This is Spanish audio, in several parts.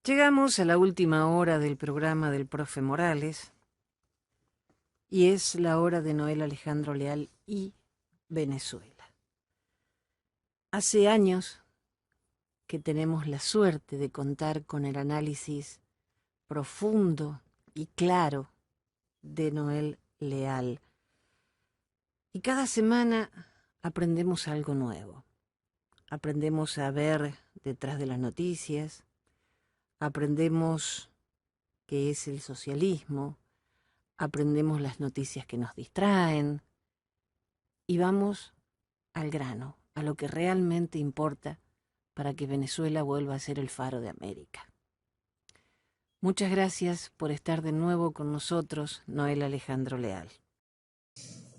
Llegamos a la última hora del programa del profe Morales y es la hora de Noel Alejandro Leal y Venezuela. Hace años que tenemos la suerte de contar con el análisis profundo y claro de Noel Leal. Y cada semana aprendemos algo nuevo. Aprendemos a ver detrás de las noticias, aprendemos qué es el socialismo, aprendemos las noticias que nos distraen y vamos al grano, a lo que realmente importa para que Venezuela vuelva a ser el faro de América. Muchas gracias por estar de nuevo con nosotros, Noel Alejandro Leal.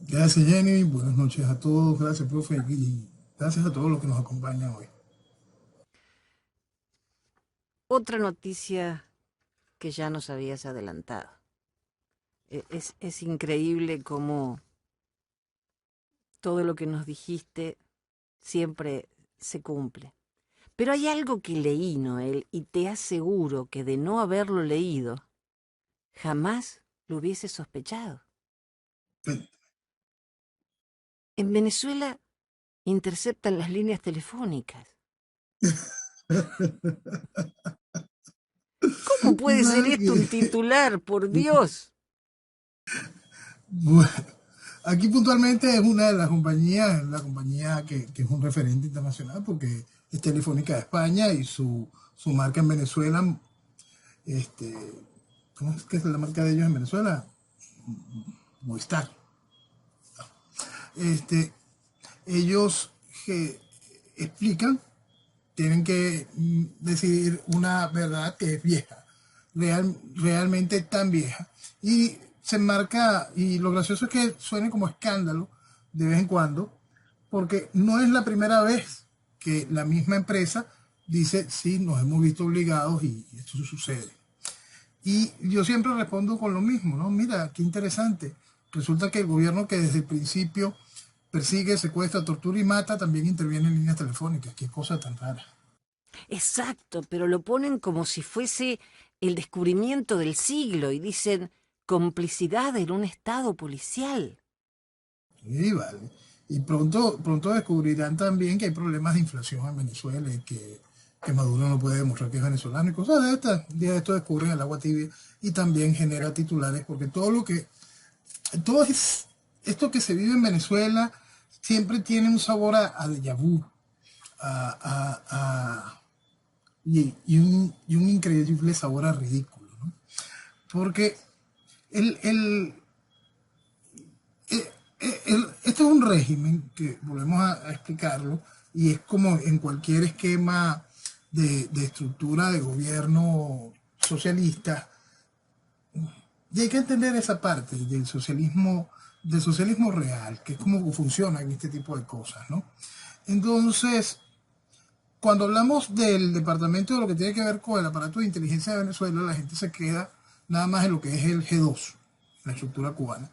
Gracias, Jenny. Buenas noches a todos. Gracias, profe. Y gracias a todos los que nos acompañan hoy. Otra noticia que ya nos habías adelantado. Es increíble cómo todo lo que nos dijiste siempre se cumple. Pero hay algo que leí, Noel, y te aseguro que de no haberlo leído, jamás lo hubiese sospechado. Sí. En Venezuela interceptan las líneas telefónicas. ¿Cómo puede ser esto un titular, por Dios? Bueno, aquí puntualmente es una de las compañías, la compañía que es un referente internacional porque es Telefónica de España y su marca en Venezuela, ¿cómo es que es la marca de ellos en Venezuela? Movistar. Ellos explican, tienen que decidir una verdad que es vieja, realmente tan vieja. Y se marca, y lo gracioso es que suene como escándalo de vez en cuando, porque no es la primera vez que la misma empresa dice, sí, nos hemos visto obligados y esto sucede. Y yo siempre respondo con lo mismo, ¿no? Mira, qué interesante. Resulta que el gobierno que desde el principio persigue, secuestra, tortura y mata, también interviene en líneas telefónicas. Qué cosa tan rara. Exacto, pero lo ponen como si fuese el descubrimiento del siglo y dicen complicidad en un estado policial. Sí, vale. Y pronto descubrirán también que hay problemas de inflación en Venezuela y que Maduro no puede demostrar que es venezolano y cosas de estas. Ya esto descubren el agua tibia y también genera titulares porque todo esto que se vive en Venezuela siempre tiene un sabor a déjà vu, y un increíble sabor a ridículo, ¿no? Porque el, el, esto es un régimen que volvemos a explicarlo y es como en cualquier esquema de estructura de gobierno socialista. Y hay que entender esa parte del socialismo real, que es cómo funciona en este tipo de cosas, ¿no? Entonces, cuando hablamos del departamento de lo que tiene que ver con el aparato de inteligencia de Venezuela, la gente se queda nada más en lo que es el G2, la estructura cubana.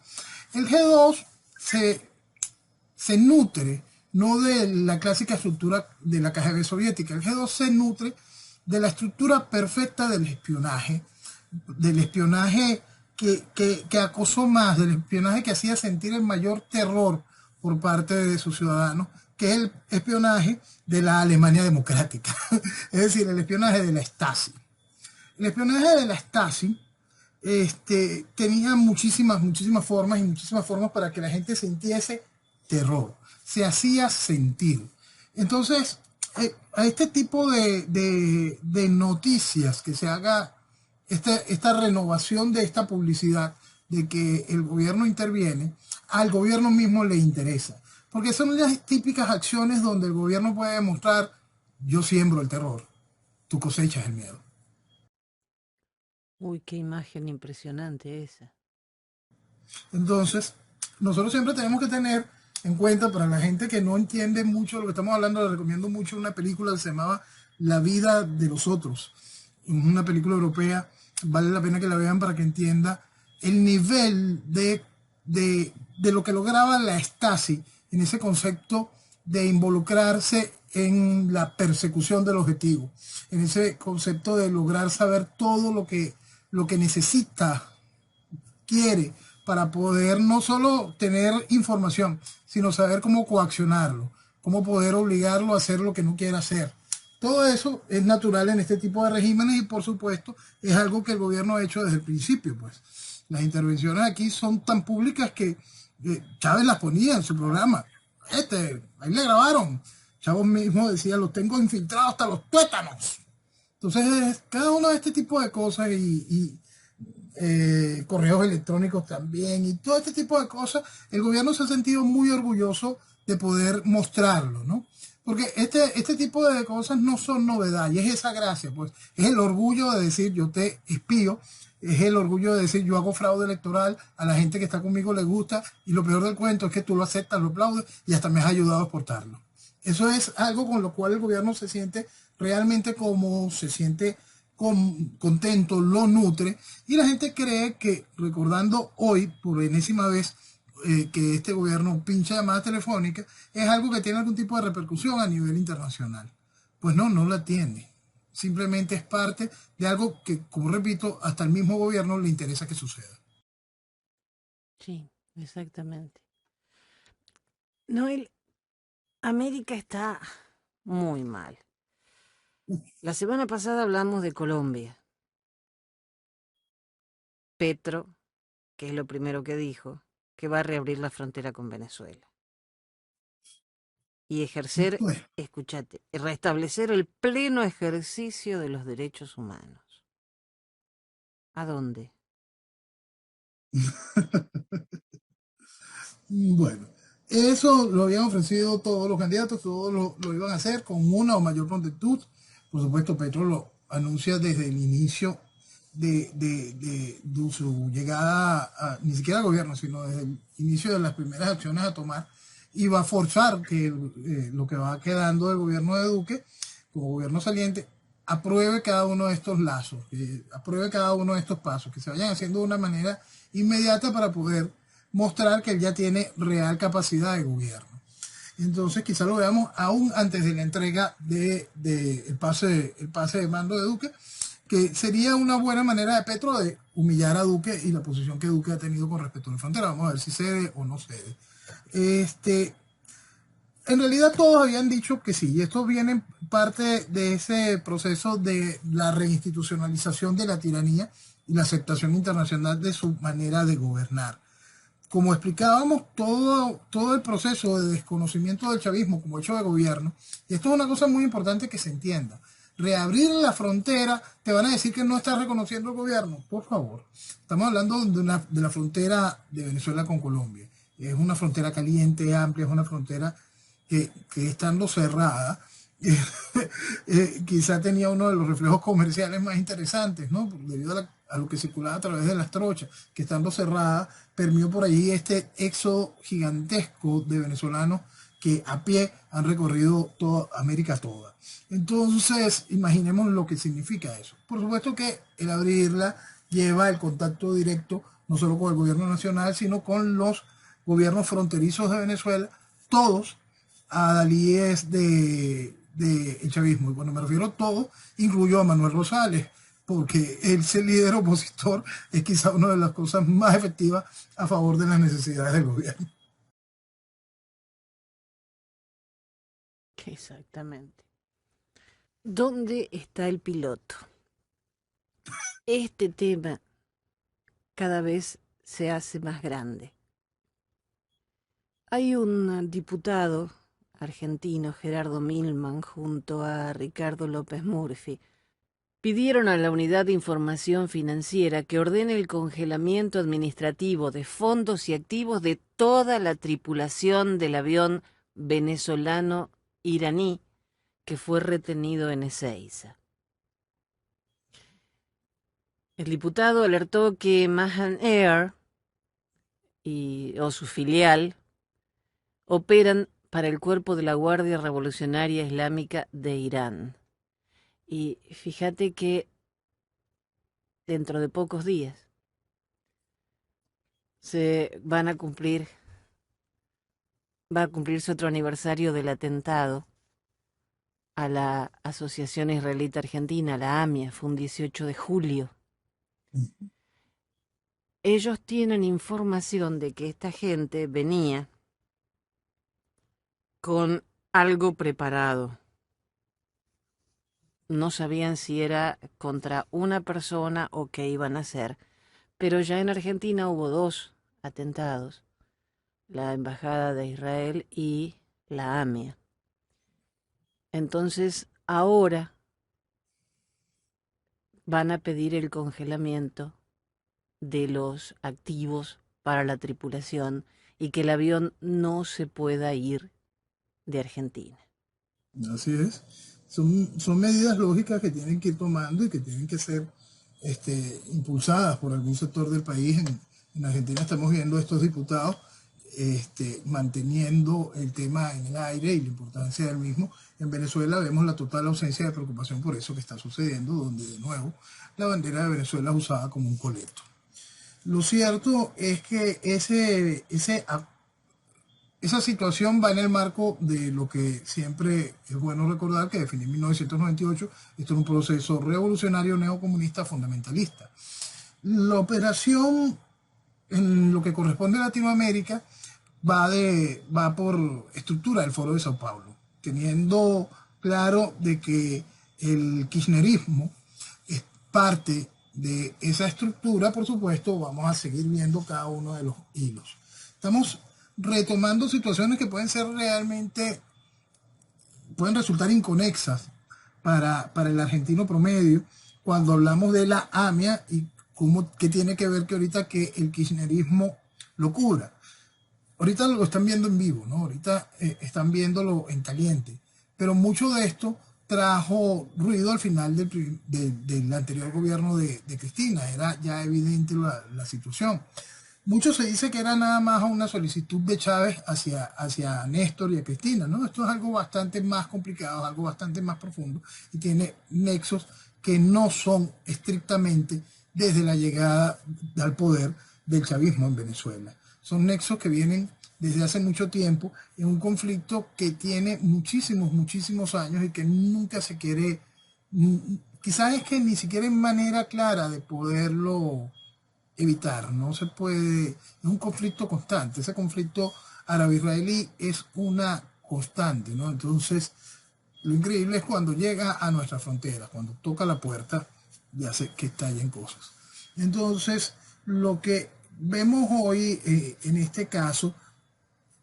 El G2 se nutre no de la clásica estructura de la KGB soviética, el G2 se nutre de la estructura perfecta del espionaje que acosó más, del espionaje que hacía sentir el mayor terror por parte de sus ciudadanos, que es el espionaje de la Alemania democrática, es decir, el espionaje de la Stasi. El espionaje de la Stasi tenía muchísimas formas para que la gente sintiese terror, se hacía sentir. Entonces, a este tipo de noticias que se haga esta renovación de esta publicidad de que el gobierno interviene, al gobierno mismo le interesa. Porque son las típicas acciones donde el gobierno puede demostrar, yo siembro el terror, tú cosechas el miedo. Uy, qué imagen impresionante esa. Entonces, nosotros siempre tenemos que tener en cuenta, para la gente que no entiende mucho lo que estamos hablando, les recomiendo mucho una película que se llamaba La vida de los otros. Una película europea, vale la pena que la vean para que entienda el nivel de lo que lograba la Stasi en ese concepto de involucrarse en la persecución del objetivo, en ese concepto de lograr saber todo lo que necesita, quiere, para poder no solo tener información, sino saber cómo coaccionarlo, cómo poder obligarlo a hacer lo que no quiere hacer. Todo eso es natural en este tipo de regímenes y por supuesto es algo que el gobierno ha hecho desde el principio. Pues las intervenciones aquí son tan públicas que Chávez las ponía en su programa. Ahí le grabaron. Chávez mismo decía, los tengo infiltrados hasta los tuétanos. Entonces, cada uno de este tipo de cosas correos electrónicos también y todo este tipo de cosas, el gobierno se ha sentido muy orgulloso de poder mostrarlo, ¿no? Porque este tipo de cosas no son novedad y es esa gracia, pues es el orgullo de decir yo te espío, es el orgullo de decir yo hago fraude electoral, a la gente que está conmigo le gusta y lo peor del cuento es que tú lo aceptas, lo aplaudes y hasta me has ayudado a exportarlo. Eso es algo con lo cual el gobierno se siente realmente como se siente contento, lo nutre, y la gente cree que, recordando hoy, por enésima vez, que este gobierno pincha llamadas telefónicas, es algo que tiene algún tipo de repercusión a nivel internacional. Pues no, no la tiene. Simplemente es parte de algo que, como repito, hasta el mismo gobierno le interesa que suceda. Sí, exactamente. Noel, América está muy mal. La semana pasada hablamos de Colombia. Petro, que es lo primero que dijo, que va a reabrir la frontera con Venezuela. Y ejercer, Pues, escúchate, restablecer el pleno ejercicio de los derechos humanos. ¿A dónde? bueno, eso lo habían ofrecido todos los candidatos, todos lo iban a hacer con una o mayor prontitud. Por supuesto, Petro lo anuncia desde el inicio de su llegada, ni siquiera al gobierno, sino desde el inicio de las primeras acciones a tomar, y va a forzar que lo que va quedando del gobierno de Duque, como gobierno saliente, apruebe cada uno de estos lazos, que apruebe cada uno de estos pasos, que se vayan haciendo de una manera inmediata para poder mostrar que él ya tiene real capacidad de gobierno. Entonces quizá lo veamos aún antes de la entrega el pase de mando de Duque, que sería una buena manera de Petro de humillar a Duque y la posición que Duque ha tenido con respecto a la frontera. Vamos a ver si cede o no cede. En realidad todos habían dicho que sí, y esto viene parte de ese proceso de la reinstitucionalización de la tiranía y la aceptación internacional de su manera de gobernar. Como explicábamos, todo el proceso de desconocimiento del chavismo como hecho de gobierno, y esto es una cosa muy importante que se entienda, reabrir la frontera, te van a decir que no estás reconociendo el gobierno, por favor. Estamos hablando de la frontera de Venezuela con Colombia. Es una frontera caliente, amplia, es una frontera que estando cerrada, quizá tenía uno de los reflejos comerciales más interesantes, ¿no? Debido a lo que circulaba a través de las trochas, que estando cerrada, permeó por allí este éxodo gigantesco de venezolanos que a pie han recorrido toda América toda. Entonces, imaginemos lo que significa eso. Por supuesto que el abrirla lleva el contacto directo, no solo con el gobierno nacional, sino con los gobiernos fronterizos de Venezuela, todos adalíes el chavismo. Y cuando me refiero a todo, incluyo a Manuel Rosales, porque él ser líder opositor es quizá una de las cosas más efectivas a favor de las necesidades del gobierno. Exactamente. ¿Dónde está el piloto? Este tema cada vez se hace más grande. Hay un diputado argentino, Gerardo Milman, junto a Ricardo López Murphy, pidieron a la Unidad de Información Financiera que ordene el congelamiento administrativo de fondos y activos de toda la tripulación del avión venezolano-iraní que fue retenido en Ezeiza. El diputado alertó que Mahan Air o su filial operan para el cuerpo de la Guardia Revolucionaria Islámica de Irán. Y fíjate que dentro de pocos días va a cumplirse otro aniversario del atentado a la Asociación Israelita Argentina, la AMIA, fue un 18 de julio. Ellos tienen información de que esta gente venía con algo preparado. No sabían si era contra una persona o qué iban a hacer, pero ya en Argentina hubo 2 atentados, la Embajada de Israel y la AMIA. Entonces, ahora van a pedir el congelamiento de los activos para la tripulación y que el avión no se pueda ir de Argentina. Así es. Son medidas lógicas que tienen que ir tomando y que tienen que ser impulsadas por algún sector del país. En Argentina estamos viendo estos diputados manteniendo el tema en el aire y la importancia del mismo. En Venezuela vemos la total ausencia de preocupación por eso que está sucediendo, donde de nuevo la bandera de Venezuela es usada como un coleto. Lo cierto es que esa situación va en el marco de lo que siempre es bueno recordar, que definió en 1998, esto es un proceso revolucionario neocomunista fundamentalista. La operación en lo que corresponde a Latinoamérica va por estructura del Foro de Sao Paulo, teniendo claro de que el kirchnerismo es parte de esa estructura. Por supuesto, vamos a seguir viendo cada uno de los hilos. Estamos retomando situaciones que pueden resultar inconexas para el argentino promedio cuando hablamos de la AMIA y qué tiene que ver que ahorita que el kirchnerismo lo cubra. Ahorita lo están viendo en vivo, ¿no? Ahorita están viéndolo en caliente. Pero mucho de esto trajo ruido al final del anterior gobierno de Cristina. Era ya evidente la situación. Mucho se dice que era nada más una solicitud de Chávez hacia Néstor y a Cristina, ¿no? Esto es algo bastante más complicado, algo bastante más profundo y tiene nexos que no son estrictamente desde la llegada al poder del chavismo en Venezuela. Son nexos que vienen desde hace mucho tiempo en un conflicto que tiene muchísimos años y que nunca se quiere, quizás es que ni siquiera hay manera clara de poderlo evitar, no se puede, es un conflicto constante, ese conflicto árabe-israelí es una constante, ¿no? Entonces, lo increíble es cuando llega a nuestra frontera, cuando toca la puerta, ya sé que estallan cosas. Entonces, lo que vemos hoy en este caso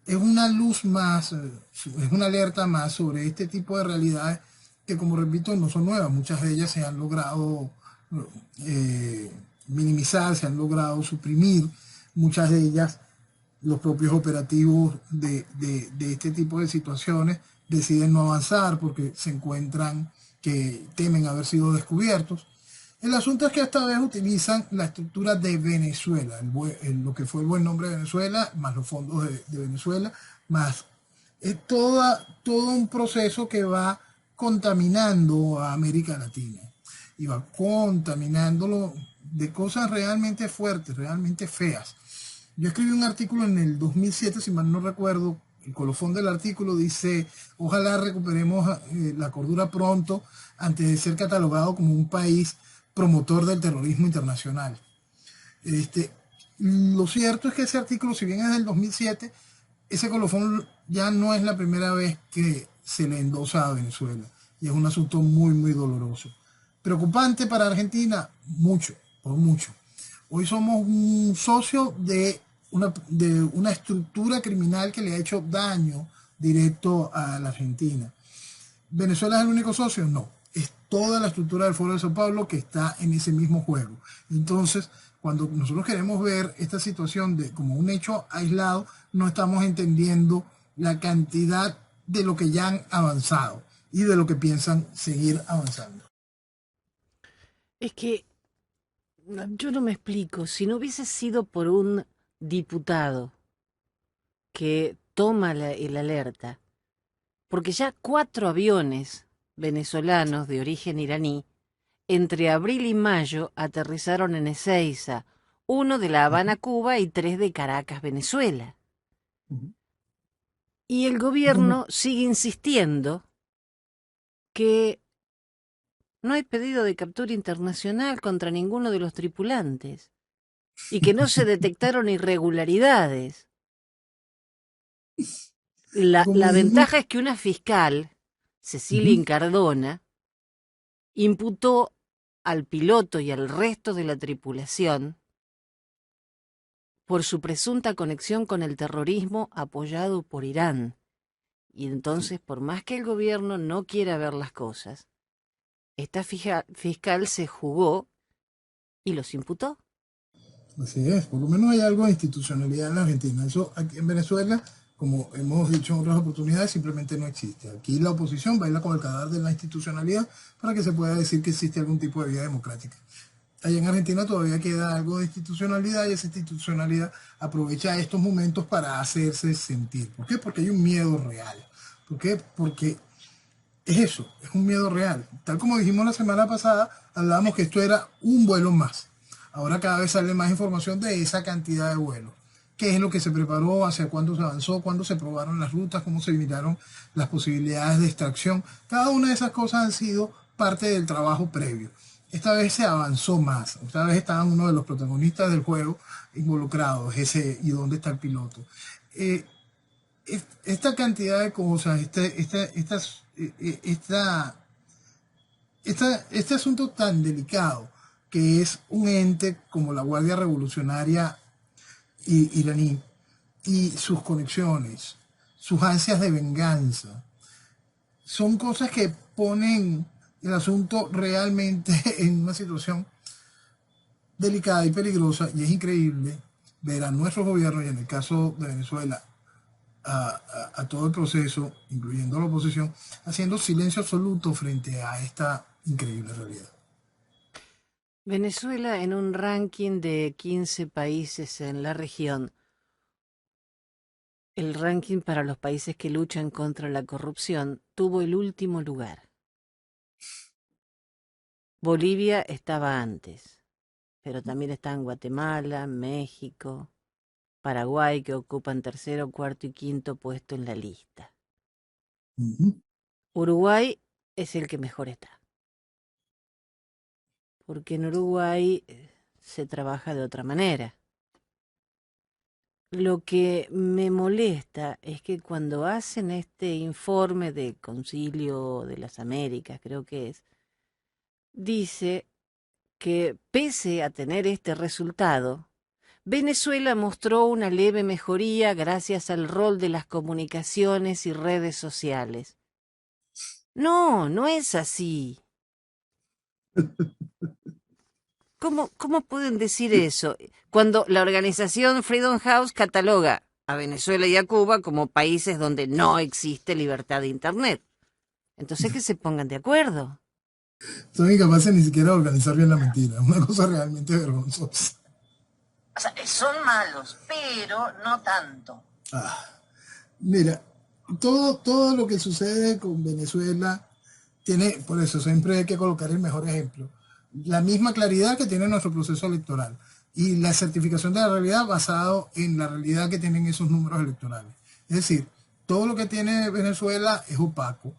es una luz más, es una alerta más sobre este tipo de realidades que, como repito, no son nuevas, muchas de ellas se han logrado minimizar, se han logrado suprimir, muchas de ellas los propios operativos de este tipo de situaciones deciden no avanzar porque se encuentran que temen haber sido descubiertos. El asunto es que esta vez utilizan la estructura de Venezuela, lo que fue el buen nombre de Venezuela, más los fondos de Venezuela, más todo un proceso que va contaminando a América Latina y va contaminándolo de cosas realmente fuertes, realmente feas. Yo escribí un artículo en el 2007, si mal no recuerdo, el colofón del artículo dice, ojalá recuperemos la cordura pronto antes de ser catalogado como un país promotor del terrorismo internacional. Lo cierto es que ese artículo, si bien es del 2007, ese colofón ya no es la primera vez que se le endosa a Venezuela. Y es un asunto muy doloroso. Preocupante para Argentina, mucho, por mucho. Hoy somos un socio de una estructura criminal que le ha hecho daño directo a la Argentina. ¿Venezuela es el único socio? No. Es toda la estructura del Foro de Sao Paulo que está en ese mismo juego. Entonces, cuando nosotros queremos ver esta situación como un hecho aislado, no estamos entendiendo la cantidad de lo que ya han avanzado y de lo que piensan seguir avanzando. Es que yo no me explico, si no hubiese sido por un diputado que toma el alerta, porque ya 4 aviones venezolanos de origen iraní entre abril y mayo aterrizaron en Ezeiza, 1 de La Habana, Cuba y 3 de Caracas, Venezuela. Y el gobierno sigue insistiendo que no hay pedido de captura internacional contra ninguno de los tripulantes y que no se detectaron irregularidades. Como La dijimos, ventaja es que una fiscal, Cecilia ujú, Incardona, imputó al piloto y al resto de la tripulación por su presunta conexión con el terrorismo apoyado por Irán. Y entonces, por más que el gobierno no quiera ver las cosas, esta fiscal se jugó y los imputó. así es, por lo menos hay algo de institucionalidad en la Argentina. Eso aquí en Venezuela, como hemos dicho en otras oportunidades, simplemente no existe. Aquí la oposición baila con el cadáver de la institucionalidad para que se pueda decir que existe algún tipo de vida democrática. Allá en Argentina todavía queda algo de institucionalidad y esa institucionalidad aprovecha estos momentos para hacerse sentir. ¿Por qué? Porque hay un miedo real. ¿Por qué? Porque es eso, es un miedo real. Tal como dijimos la semana pasada, hablábamos que esto era un vuelo más. Ahora cada vez sale más información de esa cantidad de vuelos. ¿Qué es lo que se preparó? ¿Hacia cuándo se avanzó? ¿Cuándo se probaron las rutas? ¿Cómo se miraron las posibilidades de extracción? Cada una de esas cosas han sido parte del trabajo previo. Esta vez se avanzó más. Esta vez estaban uno de los protagonistas del juego involucrados, ese y dónde está el piloto. Eh, esta cantidad de cosas, este asunto tan delicado que es un ente como la Guardia Revolucionaria iraní y sus conexiones, sus ansias de venganza, son cosas que ponen el asunto realmente en una situación delicada y peligrosa y es increíble ver a nuestro gobierno y en el caso de Venezuela a todo el proceso, incluyendo la oposición, haciendo silencio absoluto frente a esta increíble realidad. Venezuela, en un ranking de 15 países en la región, el ranking para los países que luchan contra la corrupción, tuvo el último lugar. Bolivia estaba antes, pero también están Guatemala, México, Paraguay, que ocupan tercero, cuarto y quinto puesto en la lista. Uh -huh. Uruguay es el que mejor está, porque en Uruguay se trabaja de otra manera. Lo que me molesta es que cuando hacen este informe de Concilio de las Américas, creo que es, dice que pese a tener este resultado, Venezuela mostró una leve mejoría gracias al rol de las comunicaciones y redes sociales. No, no es así. ¿Cómo pueden decir eso? Cuando la organización Freedom House cataloga a Venezuela y a Cuba como países donde no existe libertad de Internet. Entonces que se pongan de acuerdo. Son incapaces ni siquiera de organizar bien la mentira. Es una cosa realmente vergonzosa. O sea, son malos, pero no tanto. Mira, todo lo que sucede con Venezuela tiene, por eso siempre hay que colocar el mejor ejemplo. La misma claridad que tiene nuestro proceso electoral y la certificación de la realidad basado en la realidad que tienen esos números electorales. Es decir, todo lo que tiene Venezuela es opaco.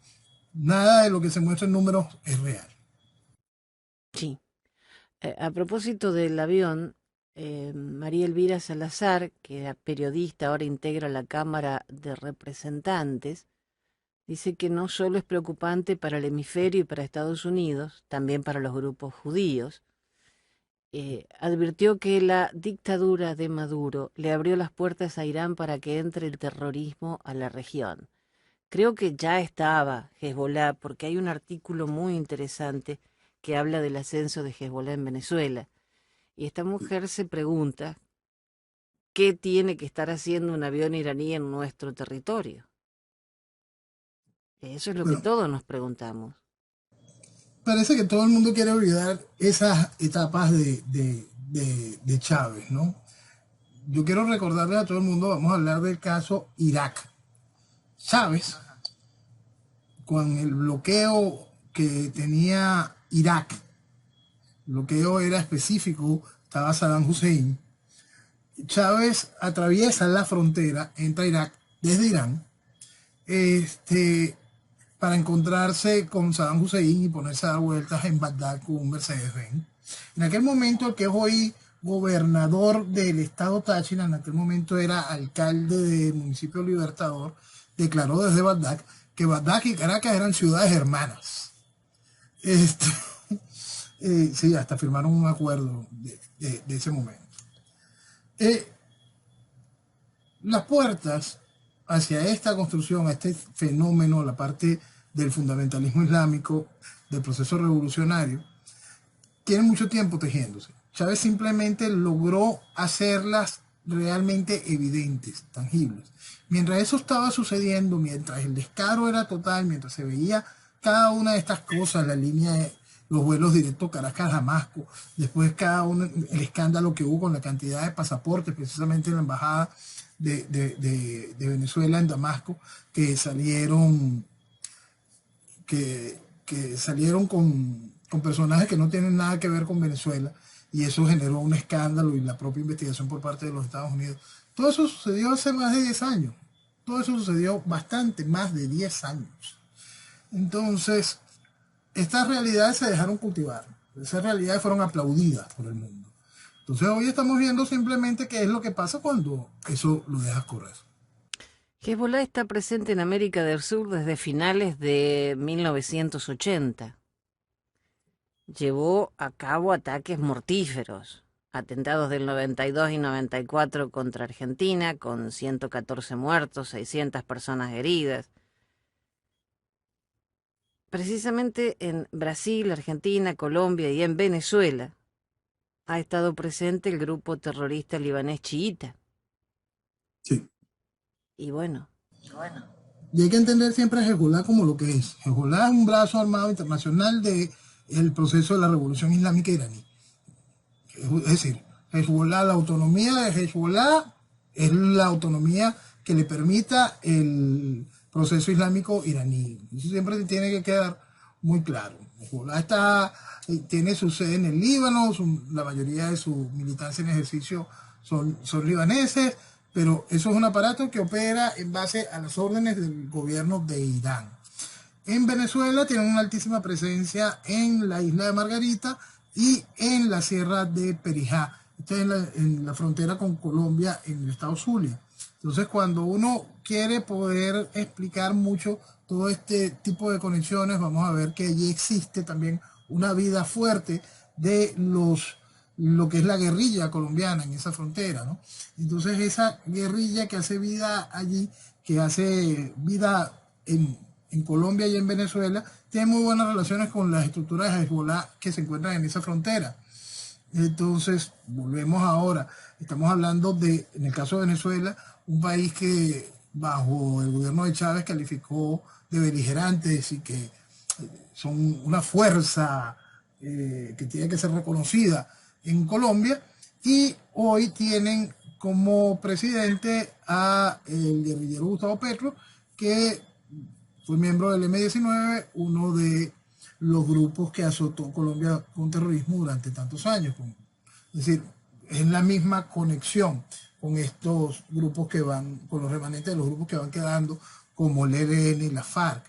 Nada de lo que se muestra en números es real. Sí. A propósito del avión, María Elvira Salazar, que era periodista, ahora integra la Cámara de Representantes, dice que no solo es preocupante para el hemisferio y para Estados Unidos, también para los grupos judíos. Advirtió que la dictadura de Maduro le abrió las puertas a Irán para que entre el terrorismo a la región. Creo que ya estaba Hezbollah, porque hay un artículo muy interesante que habla del ascenso de Hezbollah en Venezuela. Y esta mujer se pregunta, ¿qué tiene que estar haciendo un avión iraní en nuestro territorio? Eso es lo que Bueno, todos nos preguntamos. parece que todo el mundo quiere olvidar esas etapas de Chávez, ¿no? Yo quiero recordarle a todo el mundo, vamos a hablar del caso Irak. Chávez, con el bloqueo que tenía Irak, el bloqueo era específico, estaba Saddam Hussein. Chávez atraviesa la frontera, entra a Irak desde Irán, este, para encontrarse con Saddam Hussein y ponerse a dar vueltas en Bagdad con un Mercedes-Benz. En aquel momento, el que es hoy gobernador del estado Táchira, en aquel momento era alcalde del municipio Libertador, declaró desde Bagdad que Bagdad y Caracas eran ciudades hermanas. Este, sí, hasta firmaron un acuerdo de ese momento. Las puertas hacia esta construcción, a este fenómeno, la parte del fundamentalismo islámico, del proceso revolucionario, tienen mucho tiempo tejiéndose. Chávez simplemente logró hacerlas realmente evidentes, tangibles. Mientras eso estaba sucediendo, mientras el descaro era total, mientras se veía cada una de estas cosas, la línea de los vuelos directos Caracas-Damasco, después el escándalo que hubo con la cantidad de pasaportes, precisamente en la embajada de Venezuela en Damasco, que salieron con personajes que no tienen nada que ver con Venezuela, y eso generó un escándalo y la propia investigación por parte de los Estados Unidos. Todo eso sucedió hace más de 10 años. Todo eso sucedió bastante más de 10 años. Entonces, estas realidades se dejaron cultivar. Esas realidades fueron aplaudidas por el mundo. Entonces, hoy estamos viendo simplemente qué es lo que pasa cuando eso lo dejas correr. Hezbolá está presente en América del Sur desde finales de 1980. Llevó a cabo ataques mortíferos, atentados del 92 y 94 contra Argentina, con 114 muertos, 600 personas heridas. Precisamente en Brasil, Argentina, Colombia y en Venezuela ha estado presente el grupo terrorista libanés chiita. Sí. Y bueno. Y hay que entender siempre a Hezbolá como lo que es. Hezbolá es un brazo armado internacional del proceso de la revolución islámica iraní. Es decir, Hezbolá, la autonomía de Hezbolá es la autonomía que le permita el proceso islámico iraní. Eso siempre tiene que quedar muy claro. Hezbolá tiene su sede en el Líbano, la mayoría de su militancia en ejercicio son libaneses, pero eso es un aparato que opera en base a las órdenes del gobierno de Irán. En Venezuela tienen una altísima presencia en la isla de Margarita y en la sierra de Perijá. Esto es en la frontera con Colombia, en el estado Zulia. Entonces, cuando uno quiere poder explicar mucho todo este tipo de conexiones, vamos a ver que allí existe también una vida fuerte de lo que es la guerrilla colombiana en esa frontera, ¿no? Entonces, esa guerrilla que hace vida allí, que hace vida en Colombia y en Venezuela, tiene muy buenas relaciones con las estructuras de Hezbolá que se encuentran en esa frontera. Entonces, volvemos ahora. Estamos hablando en el caso de Venezuela, un país que bajo el gobierno de Chávez calificó de beligerantes y que son una fuerza que tiene que ser reconocida en Colombia, y hoy tienen como presidente a el guerrillero Gustavo Petro, que fue miembro del M-19, uno de los grupos que azotó Colombia con terrorismo durante tantos años. Es decir, es la misma conexión con estos grupos con los remanentes de los grupos que van quedando, como el ELN y la FARC.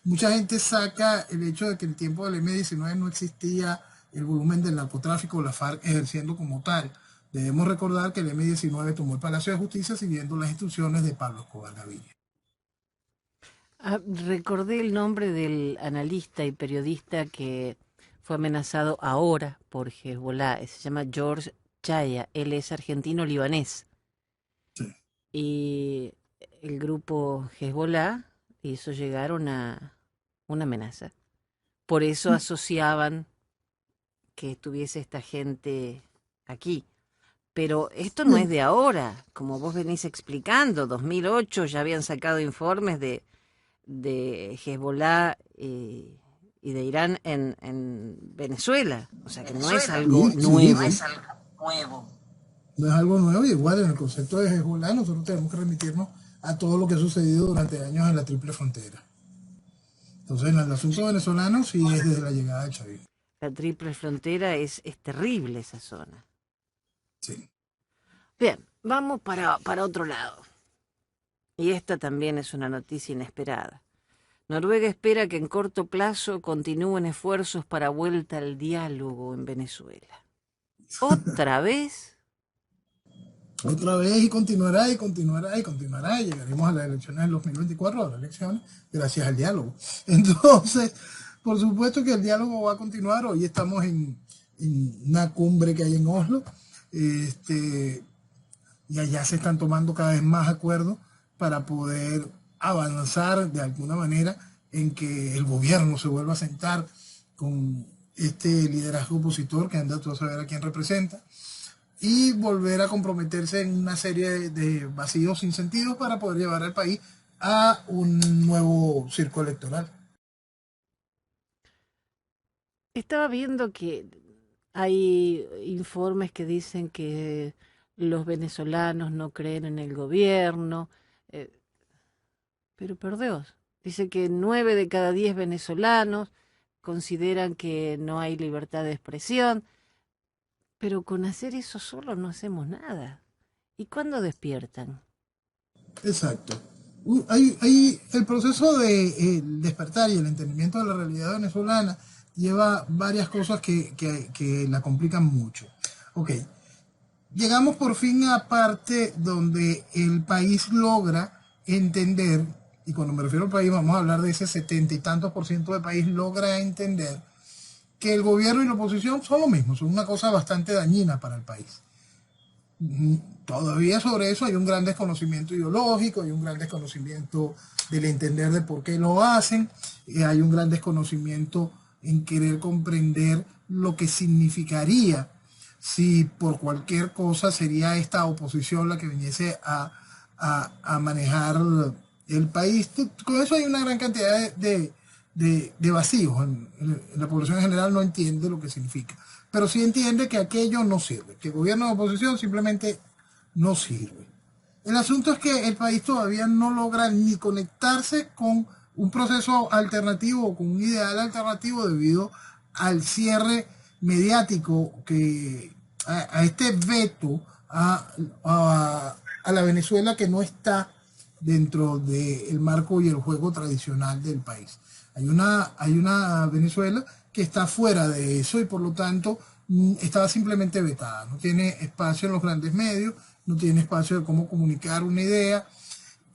Mucha gente saca el hecho de que en el tiempo del M-19 no existía el volumen del narcotráfico, la FARC ejerciendo como tal. Debemos recordar que el M-19 tomó el Palacio de Justicia siguiendo las instrucciones de Pablo Escobar Gaviria. Recordé el nombre del analista y periodista que fue amenazado ahora por Hezbolá. Se llama George Chaya. Él es argentino-libanés. Sí. Y el grupo Hezbolá hizo llegar una amenaza. Por eso asociaban que estuviese esta gente aquí. Pero esto no es de ahora, como vos venís explicando. 2008 ya habían sacado informes de Hezbolá y de Irán en Venezuela. O sea que no es algo nuevo. No es algo nuevo. No es algo nuevo, y igual en el concepto de Hezbollah nosotros tenemos que remitirnos a todo lo que ha sucedido durante años en la triple frontera. Entonces, en el asunto venezolano sí es desde la llegada del chavismo. La triple frontera es terrible esa zona. Sí. Bien, vamos para otro lado. Y esta también es una noticia inesperada. Noruega espera que en corto plazo continúen esfuerzos para vuelta al diálogo en Venezuela. ¿Otra vez? Otra vez y continuará y continuará y continuará. Y llegaremos a las elecciones del 2024, a las elecciones, gracias al diálogo. Entonces, por supuesto que el diálogo va a continuar. Hoy estamos en una cumbre que hay en Oslo. Y allá se están tomando cada vez más acuerdos para poder avanzar de alguna manera en que el gobierno se vuelva a sentar con este liderazgo opositor, que anda tú a saber a quién representa, y volver a comprometerse en una serie de vacíos sin sentido para poder llevar al país a un nuevo circo electoral. Estaba viendo que hay informes que dicen que los venezolanos no creen en el gobierno, eh, pero por Dios, dice que 9 de cada 10 venezolanos consideran que no hay libertad de expresión, pero con hacer eso solo no hacemos nada. ¿Y cuándo despiertan? Exacto. El proceso de despertar y el entendimiento de la realidad venezolana lleva varias cosas que la complican mucho. Ok, llegamos por fin a parte donde el país logra entender, y cuando me refiero al país vamos a hablar de ese 70 y tantos % del país, logra entender que el gobierno y la oposición son lo mismo, son una cosa bastante dañina para el país. Todavía sobre eso hay un gran desconocimiento ideológico, hay un gran desconocimiento del entender de por qué lo hacen, hay un gran desconocimiento en querer comprender lo que significaría si por cualquier cosa sería esta oposición la que viniese a manejar el país. Con eso hay una gran cantidad de vacíos. La población en general no entiende lo que significa, pero sí entiende que aquello no sirve, que el gobierno de oposición simplemente no sirve. El asunto es que el país todavía no logra ni conectarse con un proceso alternativo o con un ideal alternativo debido al cierre mediático a este veto a la Venezuela que no está dentro del marco y el juego tradicional del país. Hay una Venezuela que está fuera de eso y por lo tanto está simplemente vetada. No tiene espacio en los grandes medios, no tiene espacio de cómo comunicar una idea.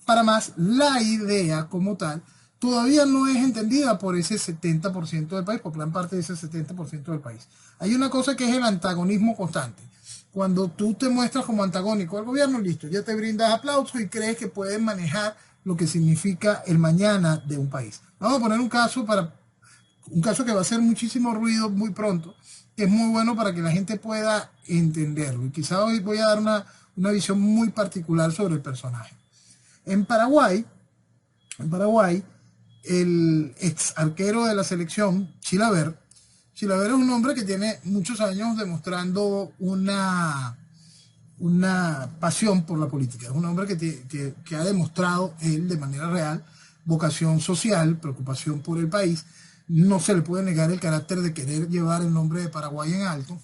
Para más, la idea como tal todavía no es entendida por ese 70% del país, por gran parte de ese 70% del país. Hay una cosa que es el antagonismo constante. Cuando tú te muestras como antagónico al gobierno, listo, ya te brindas aplausos y crees que puedes manejar lo que significa el mañana de un país. Vamos a poner un caso que va a hacer muchísimo ruido muy pronto, que es muy bueno para que la gente pueda entenderlo. Y quizá hoy voy a dar una visión muy particular sobre el personaje. En Paraguay, el ex arquero de la selección, Chilavert es un hombre que tiene muchos años demostrando una pasión por la política. Es un hombre que ha demostrado él de manera real vocación social, preocupación por el país. No se le puede negar el carácter de querer llevar el nombre de Paraguay en alto,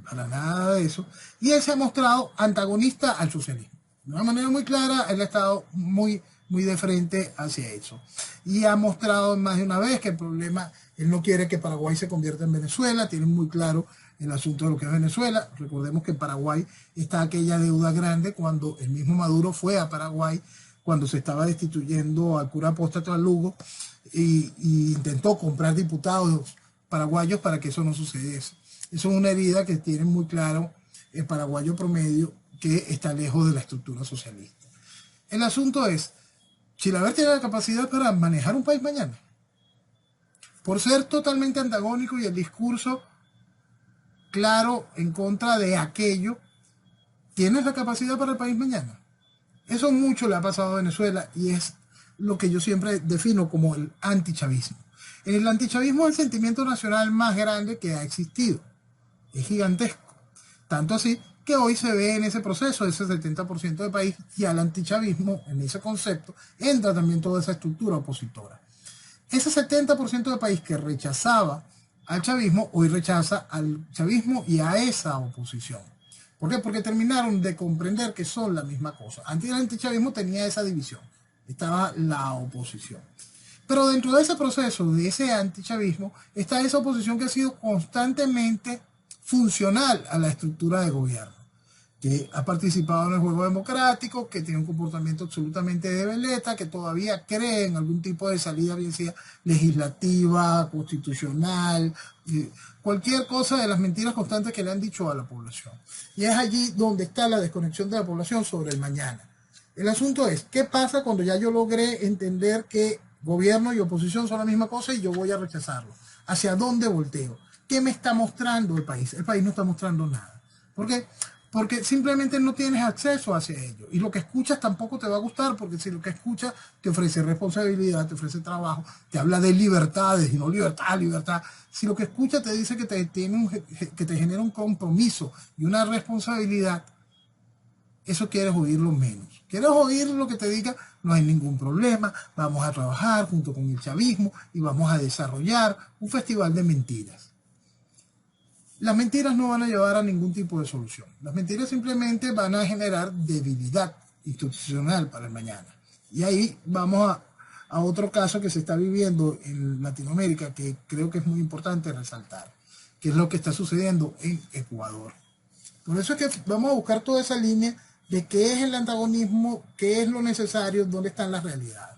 para nada de eso. Y él se ha mostrado antagonista al socialismo. De una manera muy clara, él ha estado muy de frente hacia eso. Y ha mostrado más de una vez que el problema, él no quiere que Paraguay se convierta en Venezuela, tiene muy claro el asunto de lo que es Venezuela. Recordemos que en Paraguay está aquella deuda grande cuando el mismo Maduro fue a Paraguay, cuando se estaba destituyendo al cura apóstata Lugo y intentó comprar diputados paraguayos para que eso no sucediese. Eso es una herida que tiene muy claro el paraguayo promedio que está lejos de la estructura socialista. El asunto es, Chilavert tiene la capacidad para manejar un país mañana. Por ser totalmente antagónico y el discurso claro en contra de aquello, ¿tienes la capacidad para el país mañana? Eso mucho le ha pasado a Venezuela y es lo que yo siempre defino como el antichavismo. El antichavismo es el sentimiento nacional más grande que ha existido. Es gigantesco. Tanto así que hoy se ve en ese proceso, ese 70% del país, y al antichavismo, en ese concepto, entra también toda esa estructura opositora. Ese 70% del país que rechazaba al chavismo, hoy rechaza al chavismo y a esa oposición. ¿Por qué? Porque terminaron de comprender que son la misma cosa. Antes del antichavismo tenía esa división. Estaba la oposición. Pero dentro de ese proceso, de ese antichavismo, está esa oposición que ha sido constantemente funcional a la estructura de gobierno, que ha participado en el juego democrático, que tiene un comportamiento absolutamente de veleta, que todavía cree en algún tipo de salida, bien sea legislativa, constitucional, cualquier cosa de las mentiras constantes que le han dicho a la población. Y es allí donde está la desconexión de la población sobre el mañana. El asunto es, ¿qué pasa cuando ya yo logré entender que gobierno y oposición son la misma cosa y yo voy a rechazarlo? ¿Hacia dónde volteo? ¿Qué me está mostrando el país? El país no está mostrando nada. ¿Por qué? Porque simplemente no tienes acceso hacia ello. Y lo que escuchas tampoco te va a gustar, porque si lo que escuchas te ofrece responsabilidad, te ofrece trabajo, te habla de libertades y no libertad, libertad. Si lo que escuchas te dice que te genera un compromiso y una responsabilidad, eso quieres oírlo menos. Quieres oír lo que te diga, no hay ningún problema, vamos a trabajar junto con el chavismo y vamos a desarrollar un festival de mentiras. Las mentiras no van a llevar a ningún tipo de solución. Las mentiras simplemente van a generar debilidad institucional para el mañana. Y ahí vamos a otro caso que se está viviendo en Latinoamérica, que creo que es muy importante resaltar, que es lo que está sucediendo en Ecuador. Por eso es que vamos a buscar toda esa línea de qué es el antagonismo, qué es lo necesario, dónde están las realidades.